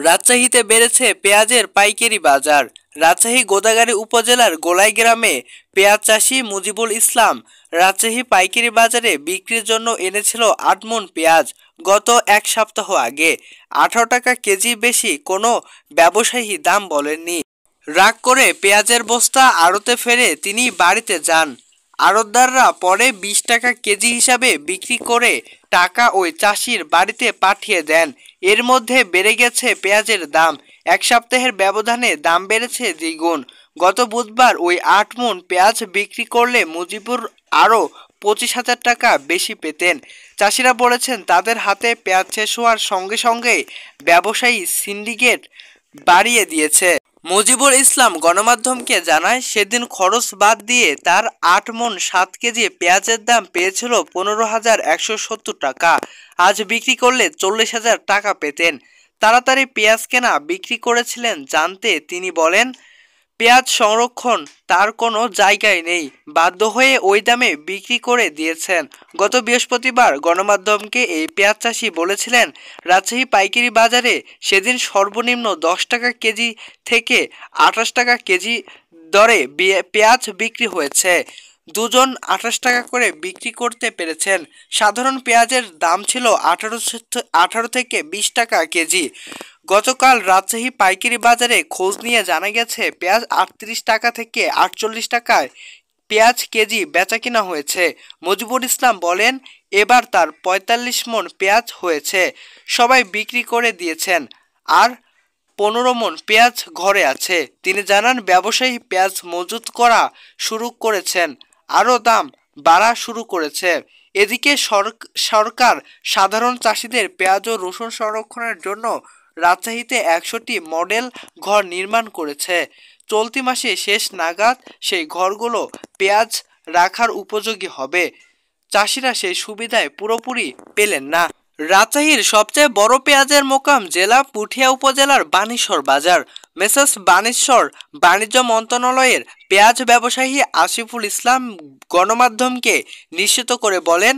রাজশাহীতে বেড়েছে পেঁয়াজের পাইকারি বাজার। রাজশাহী গোদাগাড়ী উপজেলার গোলাই গ্রামে পেঁয়াজ চাষি মুজিবুল ইসলাম রাজশাহী পাইকারি বাজারে বিক্রির জন্য এনেছিল ৮ মণ পেঁয়াজ। গত এক সপ্তাহ আগে ১৮ টাকা কেজি, বেশি কোনো ব্যবসায়ী দাম বলেননি। রাগ করে পেঁয়াজের বস্তা আড়তে ফেলে তিনি বাড়িতে যান। আড়তদাররা পরে ২০ টাকা কেজি হিসাবে বিক্রি করে টাকা ওই চাষির বাড়িতে পাঠিয়ে দেন। এর মধ্যে বেড়ে গেছে পেঁয়াজের দাম। এক সপ্তাহের ব্যবধানে দাম বেড়েছে দ্বিগুণ। গত বুধবার ওই ৮ মণ পেঁয়াজ বিক্রি করলে মুজিবুর আরও ২৫,০০০ টাকা বেশি পেতেন। চাষিরা বলেছেন, তাদের হাতে পেঁয়াজ শেষ হওয়ার সঙ্গে সঙ্গে ব্যবসায়ী সিন্ডিকেট বাড়িয়ে দিয়েছে। মুজিবুল ইসলাম গণমাধ্যমকে জানায়, সেদিন খরচ বাদ দিয়ে তার ৮ মণ ৭ কেজি পেঁয়াজের দাম পেয়েছিল ১৫,১৭০ টাকা। আজ বিক্রি করলে ৪০,০০০ টাকা পেতেন। তাড়াতাড়ি পেঁয়াজ কেনা বিক্রি করেছিলেন জানতে তিনি বলেন, পেঁয়াজ সংরক্ষণ তার কোনো জায়গায় নেই, বাধ্য হয়ে ওই দামে বিক্রি করে দিয়েছেন। গত বৃহস্পতিবার গণমাধ্যমকে এই পেঁয়াজ চাষি বলেছিলেন, রাজশাহী পাইকারি বাজারে সেদিন সর্বনিম্ন ১০ টাকা কেজি থেকে ২৮ টাকা কেজি দরে পেঁয়াজ বিক্রি হয়েছে। দুজন ২৮ টাকা করে বিক্রি করতে পেরেছেন। সাধারণ পেঁয়াজের দাম ছিল ১৮ থেকে ২০ টাকা কেজি। গতকাল রাজশাহী পাইকারি বাজারে খোঁজ নিয়ে জানা গেছে, পেঁয়াজ ৩৮ টাকা থেকে ৪৮ টাকায় পেঁয়াজ কেজি বেচাকেনা হয়েছে। মুজিবুল ইসলাম বলেন, এবার তার ৪৫ মণ পেঁয়াজ হয়েছে, সবাই বিক্রি করে দিয়েছেন, আর ১৫ মণ পেঁয়াজ ঘরে আছে। তিনি জানান, ব্যবসায়ী পেঁয়াজ মজুত করা শুরু করেছেন, আরও দাম বাড়া শুরু করেছে। এদিকে সরকার সাধারণ চাষিদের পেঁয়াজ ও রসুন সংরক্ষণের জন্য রাজশাহীতে ১০০টি মডেল ঘর নির্মাণ করেছে। চলতি মাসে শেষ নাগাদ সেই ঘরগুলো পেঁয়াজ রাখার উপযোগী হবে। চাষিরা সেই সুবিধায় পুরোপুরি পেলেন না। রাজশাহীর সবচেয়ে বড় পেঁয়াজের মোকাম জেলা পুঠিয়া উপজেলার বানেশ্বর বাজার। মেসার্স বানেশ্বর বাণিজ্য মন্ত্রণালয়ের পেঁয়াজ ব্যবসায়ী আসিফুল ইসলাম গণমাধ্যমকে নিশ্চিত করে বলেন,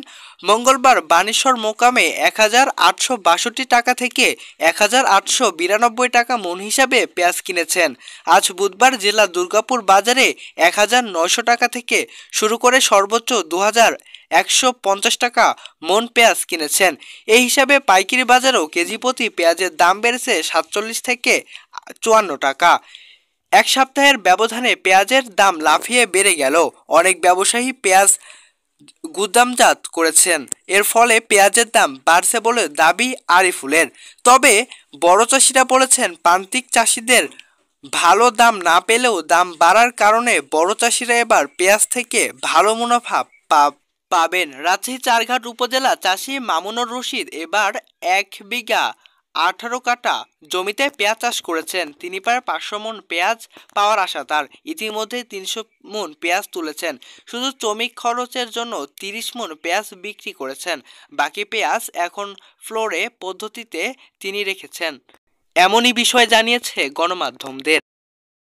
মঙ্গলবার বানেশ্বর মোকামে ১,৮৬২ টাকা থেকে ১,৮৯২ টাকা মণ হিসাবে পেঁয়াজ কিনেছেন। আজ বুধবার জেলা দুর্গাপুর বাজারে ১,৯০০ টাকা থেকে শুরু করে সর্বোচ্চ ২,১৫০ টাকা মণ পেঁয়াজ কিনেছেন। এই হিসাবে পাইকারি বাজারেও কেজি প্রতি পেঁয়াজের দাম বেড়েছে ৪৭ থেকে ৫৪ টাকা। এক সপ্তাহের ব্যবধানে পেঁয়াজের দাম লাফিয়ে বেড়ে গেল। অনেক ব্যবসায়ী পেঁয়াজ গুদামজাত করেছেন, এর ফলে পেঁয়াজের দাম বাড়ছে বলে দাবি আরিফুলের। তবে বড় চাষিরা বলেছেন, প্রান্তিক চাষিদের ভালো দাম না পেলেও দাম বাড়ার কারণে বড় চাষিরা এবার পেঁয়াজ থেকে ভালো মুনাফা পাবেন। রাজশাহী চারঘাট উপজেলা চাষি মামুনুর রশিদ এবার ১ বিঘা ১৮ কাঠা জমিতে পেঁয়াজ চাষ করেছেন। তিনি প্রায় ৫০০ মণ পেঁয়াজ পাওয়ার আশা তার। ইতিমধ্যে ৩০০ মণ পেঁয়াজ তুলেছেন। শুধু শ্রমিক খরচের জন্য ৩০ মণ পেঁয়াজ বিক্রি করেছেন। বাকি পেঁয়াজ এখন ফ্লোরে পদ্ধতিতে তিনি রেখেছেন। এমনই বিষয় জানিয়েছে গণমাধ্যমদের।